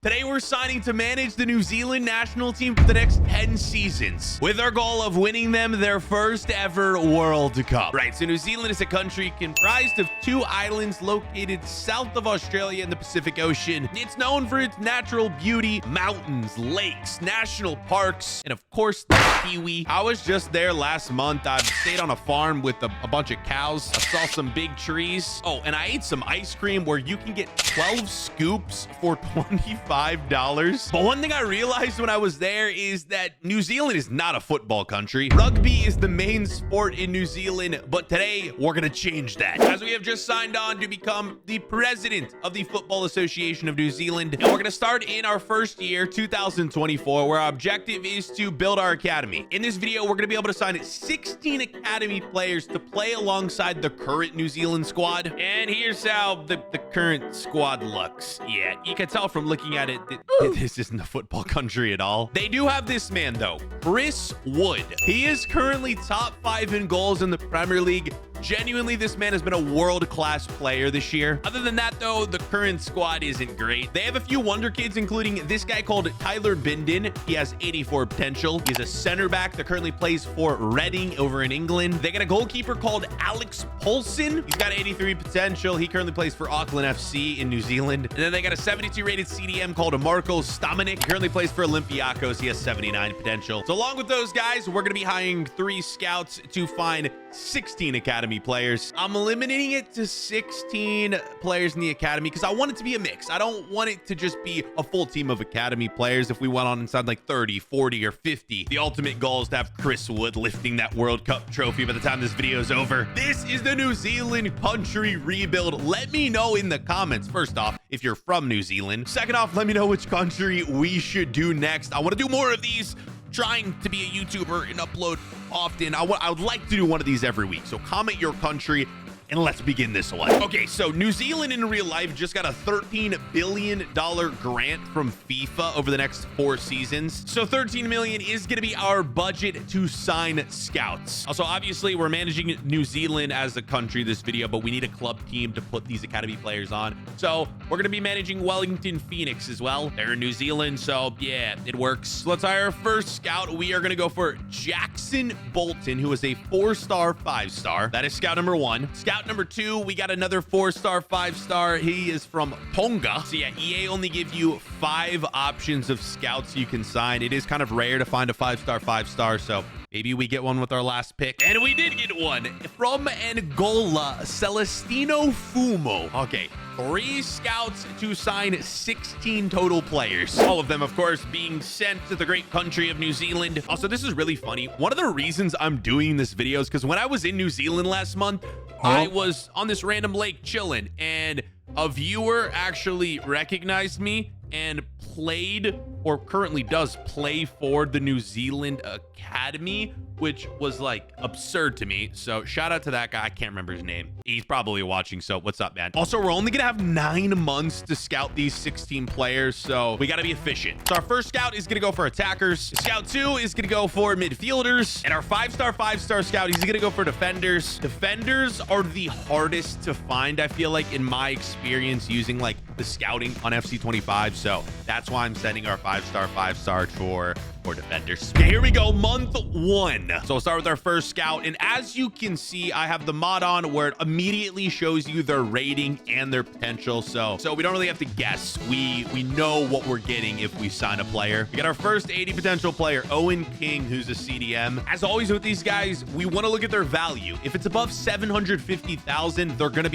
Today, we're signing to manage the New Zealand national team for the next 10 seasons, with our goal of winning them their first ever World Cup. Right, so New Zealand is a country comprised of 2 islands located south of Australia in the Pacific Ocean. It's known for its natural beauty, mountains, lakes, national parks, and of course, the kiwi. I was just there last month. I stayed on a farm with a bunch of cows. I saw some big trees. Oh, and I ate some ice cream where you can get 12 scoops for $25. But one thing I realized when I was there is that New Zealand is not a football country. Rugby is the main sport in New Zealand, but today we're going to change that, as we have just signed on to become the president of the Football Association of New Zealand. And we're going to start in our first year, 2024, where our objective is to build our academy. In this video, we're going to be able to sign 16 academy players to play alongside the current New Zealand squad. And here's how the current squad looks. Yeah, you can tell from looking at it that this isn't a football country at all. They do have this man though, Chris Wood. He is currently top 5 in goals in the Premier League. Genuinely, this man has been a world-class player this year. Other than that, though, the current squad isn't great. They have a few wonder kids, including this guy called Tyler Bindon. He has 84 potential. He's a center back that currently plays for Reading over in England. They got a goalkeeper called Alex Poulsen. He's got 83 potential. He currently plays for Auckland FC in New Zealand. And then they got a 72 rated CDM called Marco Stamanik. He currently plays for Olympiacos. He has 79 potential. So along with those guys, we're going to be hiring 3 scouts to find 16 academy players. I'm eliminating it to 16 players in the academy because I want it to be a mix. I don't want it to just be a full team of academy players. If we went on inside like 30, 40, or 50, the ultimate goal is to have Chris Wood lifting that World Cup trophy by the time this video is over. This is the New Zealand country rebuild. Let me know in the comments, first off, if you're from New Zealand. Second off, let me know which country we should do next. I want to do more of these. Trying to be a YouTuber and upload often. I would like to do one of these every week. So comment your country and let's begin this one. Okay, so New Zealand in real life just got a $13 billion grant from FIFA over the next 4 seasons. So 13 million is going to be our budget to sign scouts. Also, obviously, we're managing New Zealand as a country this video, but we need a club team to put these academy players on. So we're going to be managing Wellington Phoenix as well. They're in New Zealand, so yeah, it works. So let's hire our first scout. We are going to go for Jackson Bolton, who is a 4-star, 5-star. That is scout number 1. Scout number 2, we got another 4-star, 5-star. He is from Tonga. So yeah, EA only give you 5 options of scouts you can sign. It is kind of rare to find a 5-star, 5-star, so maybe we get one with our last pick. And we did get one from Angola, Celestino Fumo. Okay, 3 scouts to sign 16 total players. All of them, of course, being sent to the great country of New Zealand. Also, this is really funny. One of the reasons I'm doing this video is because when I was in New Zealand last month, I was on this random lake chilling, and a viewer actually recognized me and played, or currently does play, for the New Zealand Academy, which was like absurd to me. So shout out to that guy. I can't remember his name. He's probably watching, so what's up, man? Also, we're only gonna have 9 months to scout these 16 players, so we gotta be efficient. So our first scout is gonna go for attackers. Scout 2 is gonna go for midfielders, and our 5-star, 5-star scout, he's gonna go for defenders. Defenders are the hardest to find, I feel like, in my experience using like the scouting on FC25. So that's why I'm sending our 5-star, 5-star for defenders. Okay, here we go, month 1. So we'll start with our first scout, and as you can see, I have the mod on where it immediately shows you their rating and their potential. So we don't really have to guess. We know what we're getting if we sign a player. We got our first 80 potential player, Owen King, who's a CDM. As always with these guys, we want to look at their value. If it's above 750,000, they're gonna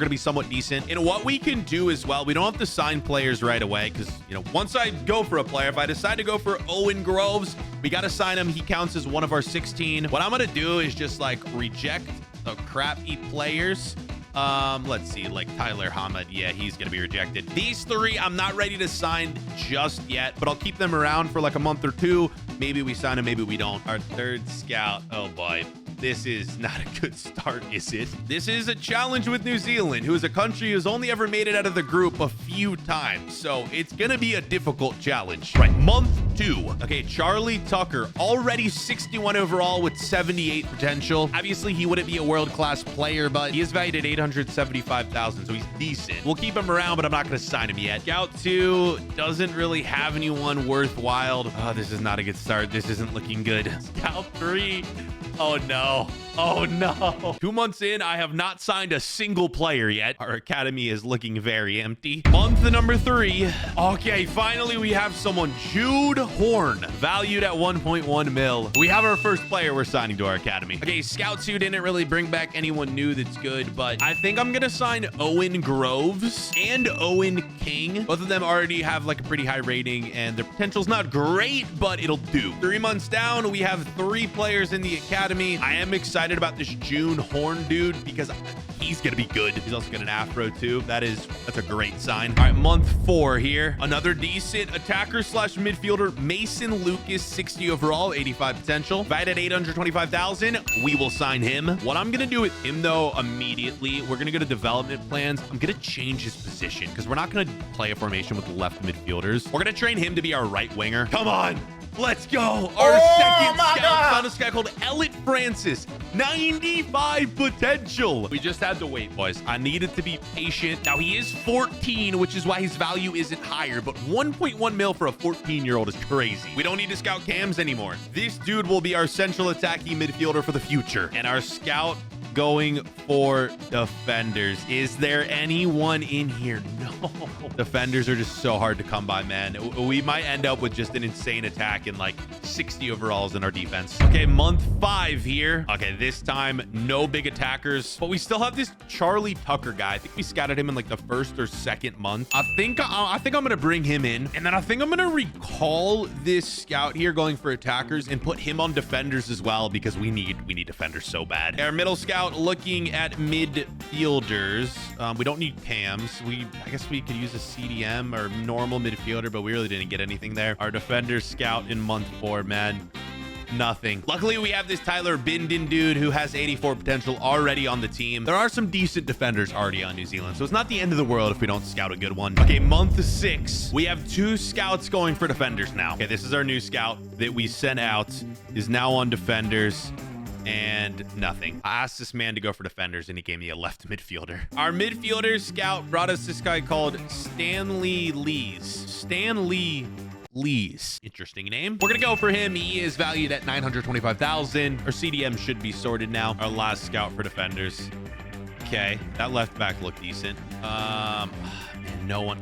be somewhat decent. And what we can do as well, we don't have to sign players right away, because once I go for a player, if I decide to go for Owen Groves, we got to sign him. He counts as one of our 16. What I'm gonna do is just like reject the crappy players. Let's see, like Tyler Hamid. Yeah, he's gonna be rejected. These 3 I'm not ready to sign just yet, but I'll keep them around for like a month or 2. Maybe we sign him, maybe we don't. Our third scout, oh boy, This is not a good start, is it? This is a challenge with New Zealand, who is a country who's only ever made it out of the group a few times. So it's going to be a difficult challenge. Right, month 2. Okay, Charlie Tucker, already 61 overall with 78 potential. Obviously, he wouldn't be a world-class player, but he is valued at 875,000, so he's decent. We'll keep him around, but I'm not going to sign him yet. Scout 2 doesn't really have anyone worthwhile. Oh, this is not a good start. This isn't looking good. Scout 3. Oh, no. Oh, no. 2 months in, I have not signed a single player yet. Our academy is looking very empty. Month number 3. Okay, finally, we have someone. Jude Horn, valued at 1.1 mil. We have our first player we're signing to our academy. Okay, Scout 2 didn't really bring back anyone new that's good, but I think I'm going to sign Owen Groves and Owen King. Both of them already have like a pretty high rating, and their potential's not great, but it'll do. 3 months down, we have 3 players in the academy. I am excited about this June Horn dude because he's gonna be good. He's also got an afro too. That's a great sign. All right, month 4 here. Another decent attacker slash midfielder, Mason Lucas, 60 overall, 85 potential. Valued at 825,000. We will sign him. What I'm gonna do with him though, immediately, we're gonna go to development plans. I'm gonna change his position because we're not gonna play a formation with left midfielders. We're gonna train him to be our right winger. Come on. Let's go. Our second scout found this guy called Elliot Francis. 95 potential. We just had to wait, boys. I needed to be patient. Now, he is 14, which is why his value isn't higher, but 1.1 mil for a 14-year-old is crazy. We don't need to scout cams anymore. This dude will be our central attacking midfielder for the future. And our scout going for defenders. Is there anyone in here? No. Defenders are just so hard to come by, man. We might end up with just an insane attack and like 60 overalls in our defense. Okay, month 5 here. Okay, this time, no big attackers, but we still have this Charlie Tucker guy. I think we scouted him in like the 1st or 2nd month. I think I'm going to bring him in, and then I think I'm going to recall this scout here going for attackers and put him on defenders as well because we need defenders so bad. Our middle scout looking at midfielders. We don't need cams. I guess we could use a CDM or normal midfielder, but we really didn't get anything there. Our defender scout in month 4, man. Nothing. Luckily, we have this Tyler Bindon dude who has 84 potential already on the team. There are some decent defenders already on New Zealand, so it's not the end of the world if we don't scout a good one. Okay, month 6. We have 2 scouts going for defenders now. Okay, this is our new scout that we sent out. Is now on defenders. And nothing. I asked this man to go for defenders, and he gave me a left midfielder. Our midfielder scout brought us this guy called Stanley Lees. Stanley Lees. Interesting name. We're gonna go for him. He is valued at 925,000. Our CDM should be sorted now. Our last scout for defenders. Okay, that left back looked decent. Man, no one.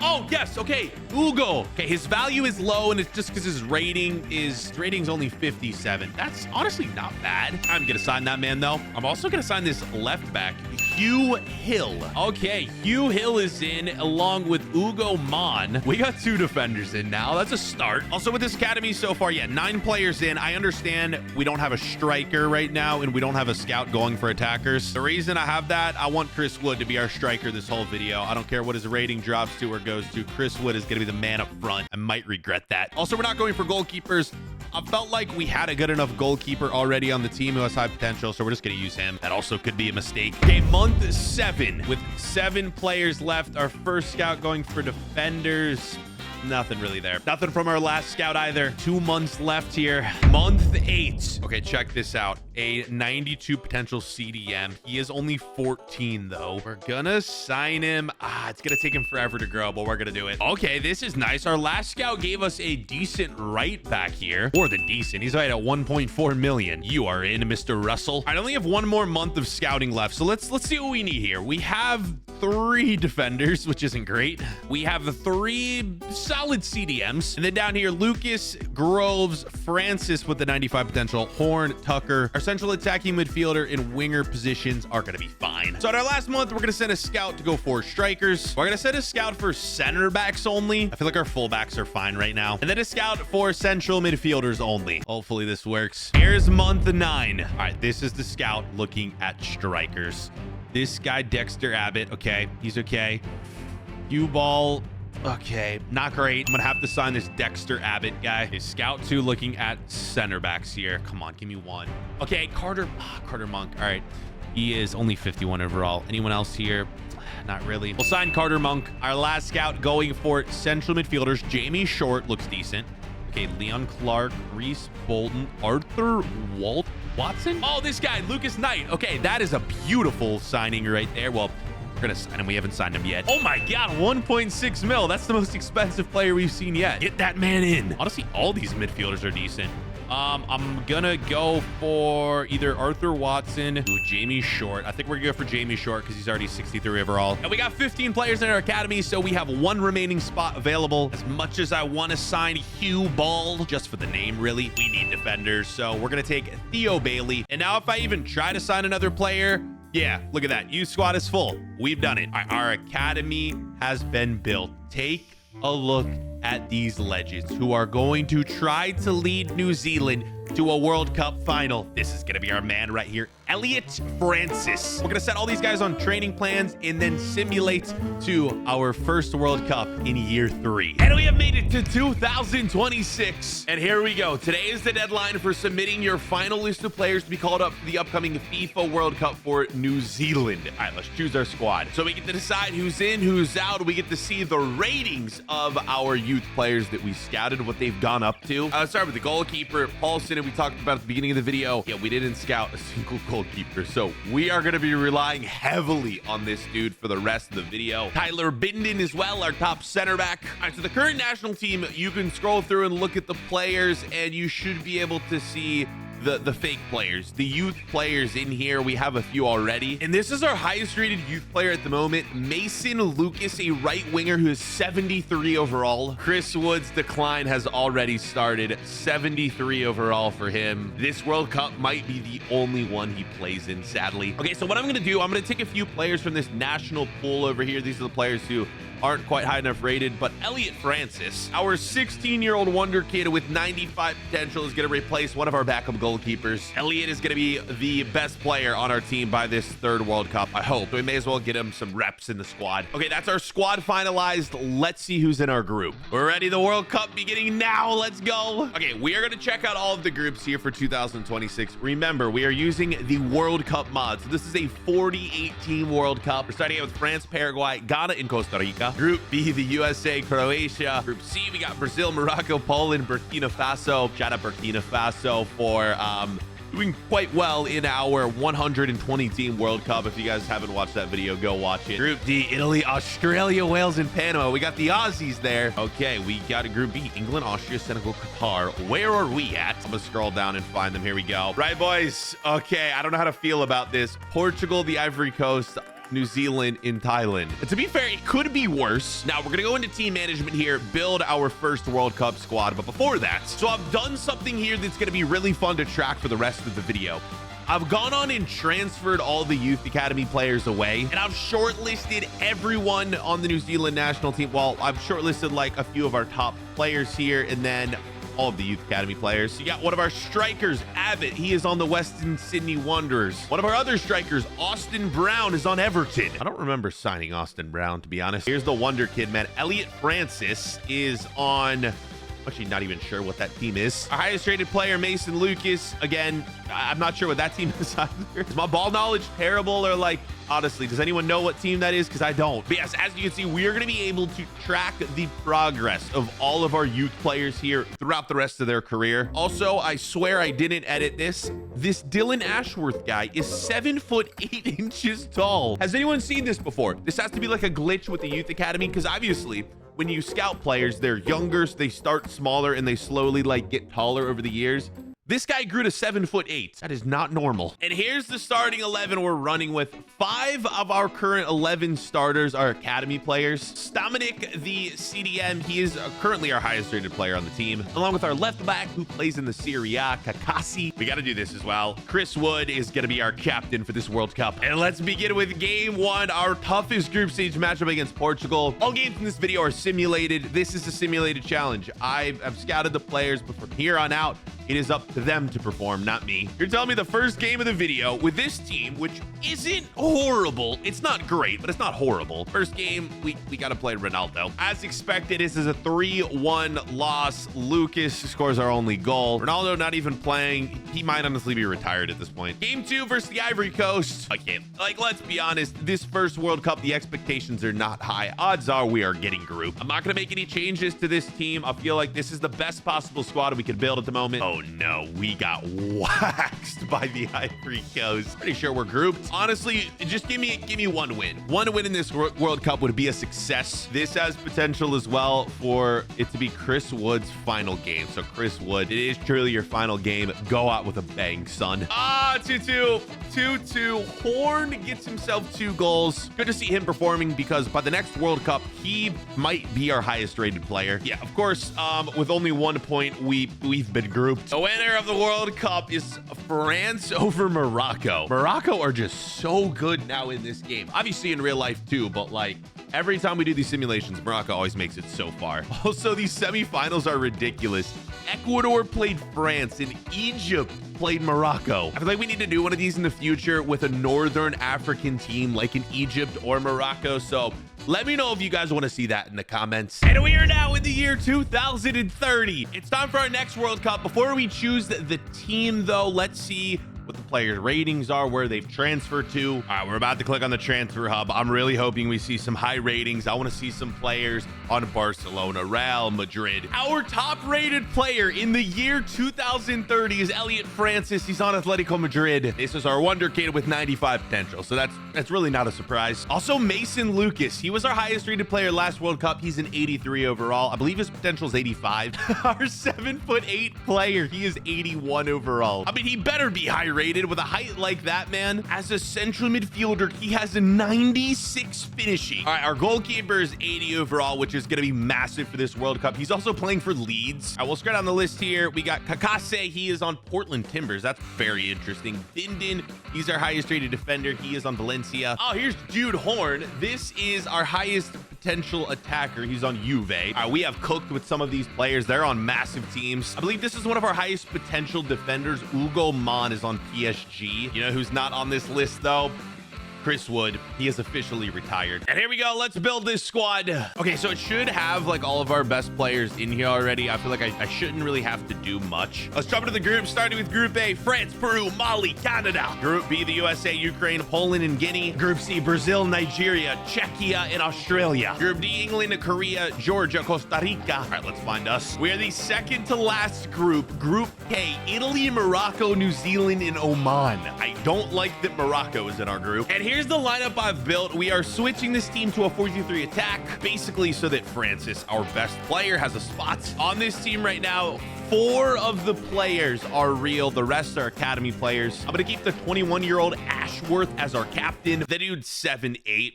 Oh, yes. Okay. Ugo. Okay. His value is low, and it's just because his rating's only 57. That's honestly not bad. I'm going to sign that man, though. I'm also going to sign this left back, Hugh Hill. Okay. Hugh Hill is in along with Ugo Mon. We got 2 defenders in now. That's a start. Also with this academy so far, yeah, 9 players in. I understand we don't have a striker right now, and we don't have a scout going for attackers. The reason I have that, I want Chris Wood to be our striker this whole video. I don't care what his rating drops to or goes to. Chris Wood is going to be the man up front. I might regret that. Also, we're not going for goalkeepers. I felt like we had a good enough goalkeeper already on the team who has high potential, so we're just going to use him. That also could be a mistake. Okay, month 7 with 7 players left. Our first scout going for defenders. Nothing really there. Nothing from our last scout either. 2 months left here. Month 8. Okay, check this out. A 92 potential CDM. He is only 14 though. We're gonna sign him. It's gonna take him forever to grow, but we're gonna do it. Okay, this is nice. Our last scout gave us a decent right back here. More than decent. He's right at 1.4 million. You are in, Mr. Russell. I only have 1 more month of scouting left, so let's see what we need here. We have 3 defenders, which isn't great. We have 3 solid CDMs. And then down here, Lucas, Groves, Francis with the 95 potential, Horn, Tucker. Our central attacking midfielder and winger positions are going to be fine. So at our last month, we're going to send a scout to go for strikers. We're going to send a scout for center backs only. I feel like our fullbacks are fine right now. And then a scout for central midfielders only. Hopefully this works. Here's month 9. All right, this is the scout looking at strikers. This guy, Dexter Abbott. Okay, he's okay. Cue ball. Okay, not great. I'm gonna have to sign this Dexter Abbott guy. Okay, Scout 2 looking at center backs here. Come on, give me one. Okay, Carter Monk. All right, he is only 51 overall. Anyone else here? Not really. We'll sign Carter Monk. Our last scout going for central midfielders. Jamie Short looks decent. Okay, Leon Clark, Reese Bolton, Arthur Watson. Oh, this guy, Lucas Knight. Okay, that is a beautiful signing right there. Well, we're gonna sign him. We haven't signed him yet. Oh my God, 1.6 mil. That's the most expensive player we've seen yet. Get that man in. Honestly, all these midfielders are decent. I'm gonna go for either Arthur Watson or Jamie Short. I think we're gonna go for Jamie Short because he's already 63 overall. And we got 15 players in our academy, so we have one remaining spot available. As much as I want to sign Hugh Ball, just for the name, really, we need defenders. So we're gonna take Theo Bailey. And now if I even try to sign another player, yeah, look at that. Youth squad is full. We've done it. Our academy has been built. Take a look at these legends who are going to try to lead New Zealand to a World Cup final. This is going to be our man right here, Elliot Francis. We're going to set all these guys on training plans and then simulate to our first World Cup in year 3. And we have made it to 2026. And here we go. Today is the deadline for submitting your final list of players to be called up for the upcoming FIFA World Cup for New Zealand. All right, let's choose our squad. So we get to decide who's in, who's out. We get to see the ratings of our youth players that we scouted, what they've gone up to. Let's start with the goalkeeper, Paulson. We talked about at the beginning of the video. Yeah, we didn't scout a single goalkeeper, so we are going to be relying heavily on this dude for the rest of the video. Tyler Binden as well, our top center back. All right, so the current national team, you can scroll through and look at the players, and you should be able to see the fake players, the youth players in here. We have a few already, and this is our highest rated youth player at the moment, Mason Lucas, a right winger who is 73 overall. Chris Wood's decline has already started. 73 overall for him. This World Cup might be the only one he plays in, sadly. Okay, so what I'm gonna do, I'm gonna take a few players from this national pool over here. These are the players who aren't quite high enough rated, but Elliot Francis, our 16-year-old wonder kid with 95 potential, is going to replace one of our backup goalkeepers. Elliot is going to be the best player on our team by this third World Cup, I hope. So we may as well get him some reps in the squad. Okay, that's our squad finalized. Let's see who's in our group. We're ready. The World Cup beginning now. Let's go. Okay, we are going to check out all of the groups here for 2026. Remember, we are using the World Cup mod. So this is a 48-team World Cup. We're starting out with France, Paraguay, Ghana, and Costa Rica. Group B, the USA, Croatia. Group C, we got Brazil, Morocco, Poland, Burkina Faso. Shout out Burkina Faso for doing quite well in our 120 team World Cup. If you guys haven't watched that video, go watch it. Group D, Italy, Australia, Wales, and Panama. We got the Aussies there. Okay, we got a Group B, England, Austria, Senegal, Qatar. Where are we at? I'm gonna scroll down and find them. Here we go. Right, boys. Okay, I don't know how to feel about this. Portugal, the Ivory Coast, New Zealand, in Thailand. And to be fair, it could be worse. Now we're gonna go into team management here, build our first World Cup squad. But before that, so I've done something here that's gonna be really fun to track for the rest of the video. I've gone on and transferred all the youth academy players away, and I've shortlisted everyone on the New Zealand national team. Well, I've shortlisted like a few of our top players here, and then all of the youth academy players. You got one of our strikers, Abbott. He is on the Western Sydney Wanderers. One of our other strikers, Austin Brown, is on Everton. I don't remember signing Austin Brown, to be honest. Here's the wonder kid, man. Elliot Francis is on, actually not even sure what that team is. Our highest rated player, Mason Lucas. Again, I'm not sure what that team is either. Is my ball knowledge terrible, or like, honestly, does anyone know what team that is? Because I don't. But yes, as you can see, we are going to be able to track the progress of all of our youth players here throughout the rest of their career. Also, I swear I didn't edit this. This Dylan Ashworth guy is 7'8" tall. Has anyone seen this before? This has to be like a glitch with the youth academy, because obviously when you scout players, they're younger, so they start smaller and they slowly like get taller over the years. This guy grew to 7'8". That is not normal. And here's the starting 11 we're running with. 5 of our current 11 starters are academy players. Stamanik, the CDM, he is currently our highest rated player on the team, along with our left back who plays in the Serie A, Kakasi. We got to do this as well. Chris Wood is going to be our captain for this World Cup. And let's begin with game 1, our toughest group stage matchup against Portugal. All games in this video are simulated. This is a simulated challenge. I've scouted the players, but from here on out, It is up to them to perform, not me. You're telling me the first game of the video with this team, which isn't horrible. It's not great, but it's not horrible. First game, we got to play Ronaldo. As expected, this is a 3-1 loss. Lucas scores our only goal. Ronaldo not even playing. He might honestly be retired at this point. Game 2 versus the Ivory Coast. Okay, like, let's be honest. This first World Cup, the expectations are not high. Odds are we are getting group. I'm not going to make any changes to this team. I feel like this is the best possible squad we could build at the moment. Oh no, we got waxed by the Ivory Coast. Pretty sure we're grouped. Honestly, just give me one win. One win in this World Cup would be a success. This has potential as well for it to be Chris Wood's final game. So Chris Wood, it is truly your final game. Go out with a bang, son. 2-2. 2-2. Horn gets himself 2 goals. Good to see him performing because by the next World Cup, he might be our highest rated player. Yeah, of course, with only 1 point, we've been grouped. The winner of the World Cup is France over Morocco. Morocco are just so good now in this game. Obviously in real life too, but like every time we do these simulations, Morocco always makes it so far. Also, these semifinals are ridiculous. Ecuador played France and Egypt played Morocco. I feel like we need to do one of these in the future with a Northern African team like in Egypt or Morocco. So let me know if you guys want to see that in the comments. And we are now in the year 2030. It's time for our next World Cup. Before we choose the team, though, let's see what the players' ratings are, where they've transferred to. All right, we're about to click on the transfer hub. I'm really hoping we see some high ratings. I want to see some players on Barcelona, Real Madrid. Our top-rated player in the year 2030 is Elliot Francis. He's on Atletico Madrid. This is our wonder kid with 95 potential, so that's really not a surprise. Also, Mason Lucas. He was our highest-rated player last World Cup. He's an 83 overall. I believe his potential is 85. Our 7'8" player, he is 81 overall. I mean, he better be high rated with a height like that, man. As a central midfielder, he has a 96 finishing. All right, our goalkeeper is 80 overall, which is going to be massive for this World Cup. He's also playing for Leeds. All right, we'll scroll down the list here. We got Kakase. He is on Portland Timbers. That's very interesting. Bindin, he's our highest rated defender. He is on Valencia. Oh, here's Jude Horn. This is our highest potential attacker. He's on Juve. All right, we have cooked with some of these players. They're on massive teams. I believe this is one of our highest potential defenders. Ugo Mon is on PSG. You know who's not on this list though? Chris Wood. He is officially retired. And here we go. Let's build this squad. Okay, so it should have like all of our best players in here already. I feel like I shouldn't really have to do much. Let's jump into the group, starting with Group A: France, Peru, Mali, Canada. Group B: the USA, Ukraine, Poland, and Guinea. Group C: Brazil, Nigeria, Czechia, and Australia. Group D: England, Korea, Georgia, Costa Rica. All right, let's find us. We are the second to last group. Group K: Italy, Morocco, New Zealand, and Oman. I don't like that Morocco is in our group. And here's the lineup I've built. We are switching this team to a 4-3-3 attack, basically so that Francis, our best player, has a spot on this team right now. 4 of the players are real. The rest are academy players. I'm going to keep the 21-year-old Ashworth as our captain. The dude's 7'8".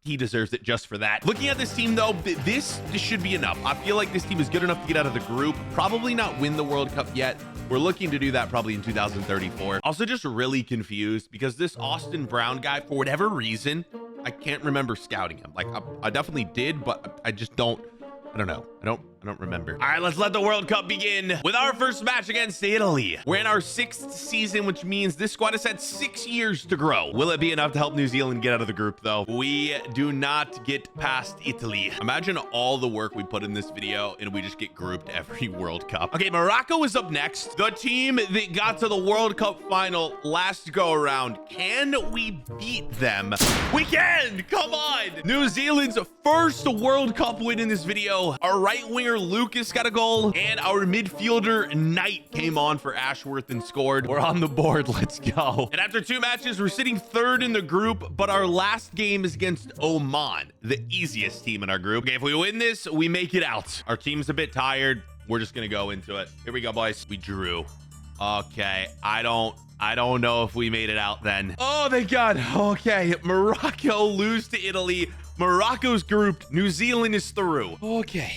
He deserves it just for that. Looking at this team, though, this should be enough. I feel like this team is good enough to get out of the group. Probably not win the World Cup yet. We're looking to do that probably in 2034. Also, just really confused because this Austin Brown guy, for whatever reason, I can't remember scouting him. Like, I definitely did, but I just don't. I don't know. I don't remember. All right, let's let the World Cup begin with our first match against Italy. We're in our 6th season, which means this squad has had 6 years to grow. Will it be enough to help New Zealand get out of the group, though? We do not get past Italy. Imagine all the work we put in this video, and we just get grouped every World Cup. Okay, Morocco is up next. The team that got to the World Cup final last go around. Can we beat them? We can! Come on! New Zealand's first World Cup win in this video. Our right winger Lucas got a goal, and our midfielder Knight came on for Ashworth and scored. We're on the board. Let's go. And after 2 matches, we're sitting 3rd in the group, but our last game is against Oman, the easiest team in our group. Okay, if we win this, we make it out. Our team's a bit tired. We're just gonna go into it. Here we go, boys. We drew. Okay, I don't know if we made it out then. Oh, thank God. Okay, Morocco lose to Italy. Morocco's grouped. New Zealand is through. Okay.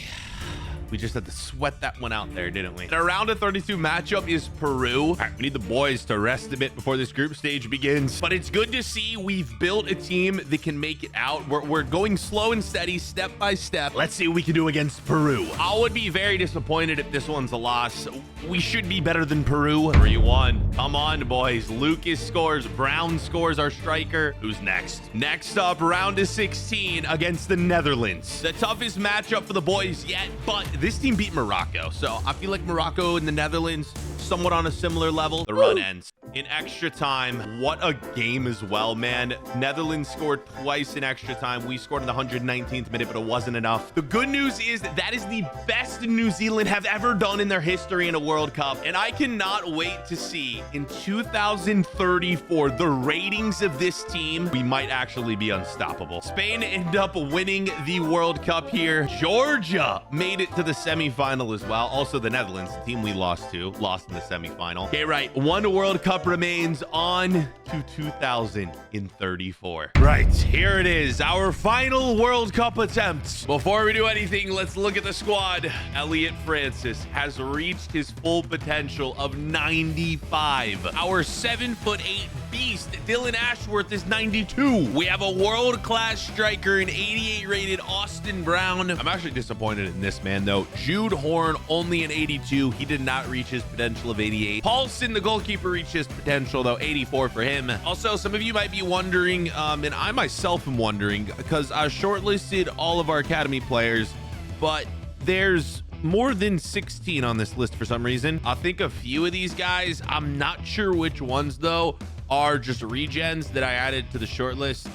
We just had to sweat that one out there, didn't we? And our round of 32 matchup is Peru. All right, we need the boys to rest a bit before this group stage begins. But it's good to see we've built a team that can make it out. We're going slow and steady, step by step. Let's see what we can do against Peru. I would be very disappointed if this one's a loss. We should be better than Peru. 3-1. Come on, boys. Lucas scores. Brown scores our striker. Who's next? Next up, round of 16 against the Netherlands. The toughest matchup for the boys yet, but this team beat Morocco. So I feel like Morocco and the Netherlands somewhat on a similar level. The run ends in extra time. What a game as well, man. Netherlands scored twice in extra time. We scored in the 119th minute, but it wasn't enough. The good news is that is the best New Zealand have ever done in their history in a World Cup. And I cannot wait to see in 2034 the ratings of this team. We might actually be unstoppable. Spain end up winning the World Cup here. Georgia made it to the semifinal as well. Also the Netherlands, the team we lost to, lost in the semifinal. Okay, right. One World Cup remains, on to 2034. Right, here it is, our final World Cup attempt. Before we do anything, let's look at the squad. Elliot Francis has reached his full potential of 95. Our 7'8" beast, Dylan Ashworth, is 92. We have a world-class striker, an 88 rated Austin Brown. I'm actually disappointed in this man, though. Jude Horn, only an 82. He did not reach his potential of 88. Paulson, the goalkeeper, reached his potential, though, 84 for him. Also, some of you might be wondering, and I myself am wondering, because I shortlisted all of our academy players, but there's more than 16 on this list for some reason. I think a few of these guys, I'm not sure which ones, though, are just regens that I added to the shortlist.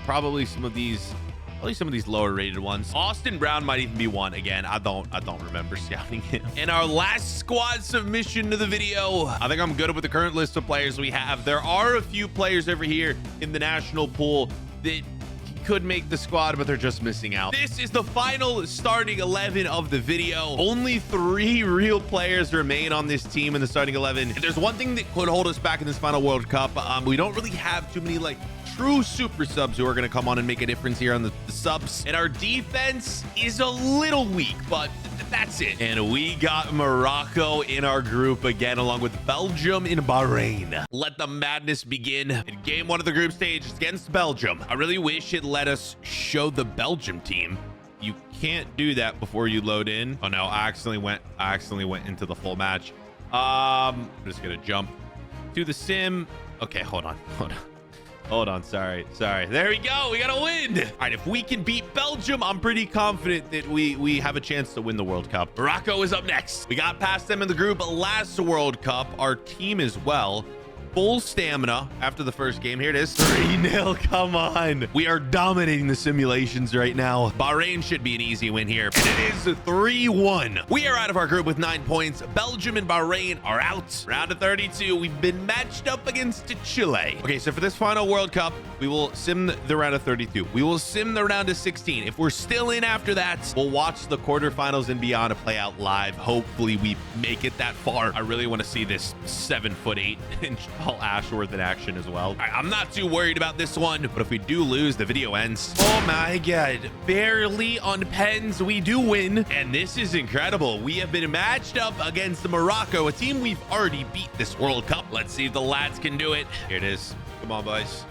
Probably some of these lower rated ones. Austin Brown might even be one. Again, I don't remember scouting him. And our last squad submission to the video, I think I'm good with the current list of players we have. There are a few players over here in the national pool that could make the squad, but they're just missing out. This is the final starting 11 of the video. Only 3 real players remain on this team in the starting 11. And there's one thing that could hold us back in this final World Cup. We don't really have too many like true super subs who are going to come on and make a difference here on the subs. And our defense is a little weak, but that's it. And we got Morocco in our group again, along with Belgium and Bahrain. Let the madness begin. In game 1 of the group stage against Belgium. I really wish it let us show the Belgium team. You can't do that before you load in. Oh no, I accidentally went into the full match. I'm just gonna jump to the sim. Okay, hold on. Sorry. There we go. We got a win. All right, if we can beat Belgium, I'm pretty confident that we have a chance to win the World Cup. Morocco is up next. We got past them in the group last World Cup. Our team as well. Full stamina after the first game. Here it is. 3-0. Come on. We are dominating the simulations right now. Bahrain should be an easy win here. And it is 3-1. We are out of our group with 9 points. Belgium and Bahrain are out. Round of 32. We've been matched up against Chile. Okay, so for this final World Cup, we will sim the round of 32. We will sim the round of 16. If we're still in after that, we'll watch the quarterfinals and beyond to play out live. Hopefully we make it that far. I really want to see this 7'8" Paul Ashworth in action as well. I'm not too worried about this one, but if we do lose, the video ends. Oh my god, barely on pens, we do win, and this is incredible. We have been matched up against Morocco, a team we've already beat this World Cup. Let's see if the lads can do it. Here it is. Come on, boys.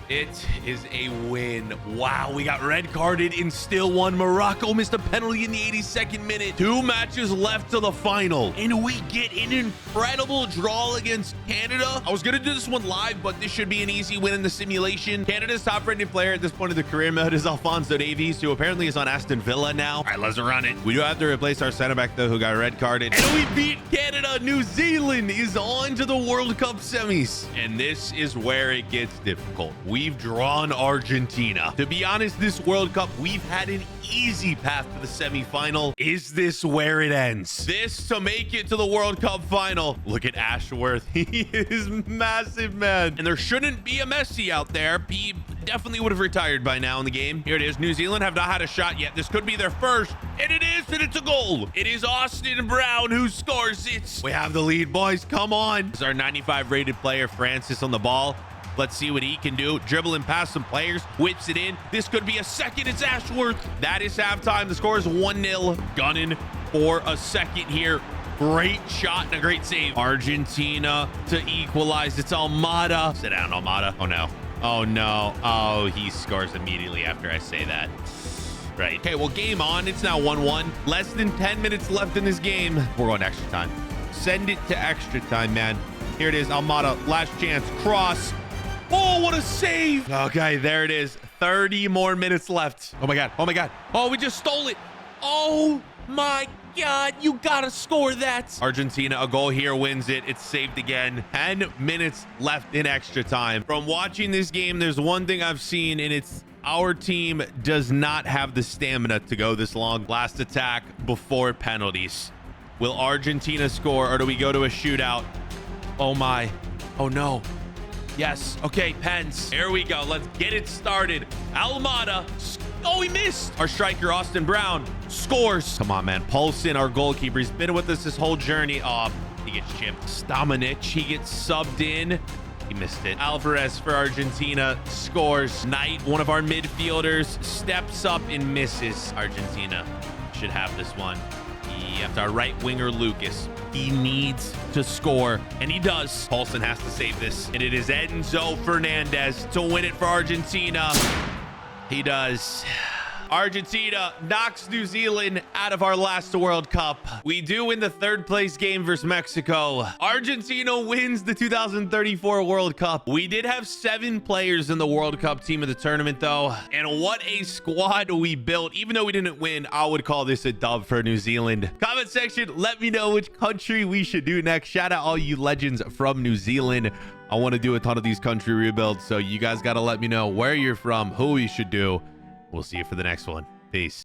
It is a win. Wow, we got red carded and still won. Morocco missed a penalty in the 82nd minute. 2 matches left to the final, and we get an incredible draw against Canada. I was gonna do this one live, but this should be an easy win in the simulation. Canada's top-rated player at this point of the career mode is Alphonso Davies, who apparently is on Aston Villa now. All right, let's run it. We do have to replace our center back though, who got red carded, and we beat Canada. New Zealand is on to the World Cup semis, and this is where it gets difficult. We've drawn Argentina. To be honest, this World Cup, we've had an easy path to the semifinal. Is this where it ends? This to make it to the World Cup final. Look at Ashworth. He is massive, man. And there shouldn't be a Messi out there. He definitely would have retired by now in the game. Here it is. New Zealand have not had a shot yet. This could be their first. And it is, and it's a goal. It is Austin Brown who scores it. We have the lead, boys. Come on. This is our 95 rated player, Francis, on the ball. Let's see what he can do. Dribbling past some players, whips it in. This could be a second. It's Ashworth. That is halftime. The score is 1-0. Gunning for a second here. Great shot and a great save. Argentina to equalize. It's Almada. Sit down, Almada. Oh, no. Oh, no. Oh, he scores immediately after I say that. Right. Okay, well, game on. It's now 1-1. Less than 10 minutes left in this game. We're going to extra time. Send it to extra time, man. Here it is. Almada, last chance. Cross. Oh, what a save. Okay, there it is. 30 more minutes left. Oh, my God. Oh, my God. Oh, we just stole it. Oh, my God. You got to score that. Argentina, a goal here wins it. It's saved again. 10 minutes left in extra time. From watching this game, there's one thing I've seen, and it's our team does not have the stamina to go this long. Last attack before penalties. Will Argentina score, or do we go to a shootout? Oh, my. Oh, no. Yes. Okay, Pence. Here we go. Let's get it started. Almada. Oh, he missed. Our striker, Austin Brown, scores. Come on, man. Paulson, our goalkeeper. He's been with us this whole journey. Oh, he gets chipped. Stamanic, he gets subbed in. He missed it. Alvarez for Argentina scores. Knight, one of our midfielders, steps up and misses. Argentina should have this one. Yep, our right winger, Lucas. He needs to score, and he does. Paulson has to save this, and it is Enzo Fernandez to win it for Argentina. He does. Argentina knocks New Zealand out of our last World Cup. We do win the third place game versus Mexico. Argentina wins the 2034 World Cup. We did have 7 players in the World Cup team of the tournament, though. And what a squad we built. Even though we didn't win, I would call this a dub for New Zealand. Comment section, let me know which country we should do next. Shout out all you legends from New Zealand. I want to do a ton of these country rebuilds, so you guys got to let me know where you're from, who we should do. We'll see you for the next one. Peace.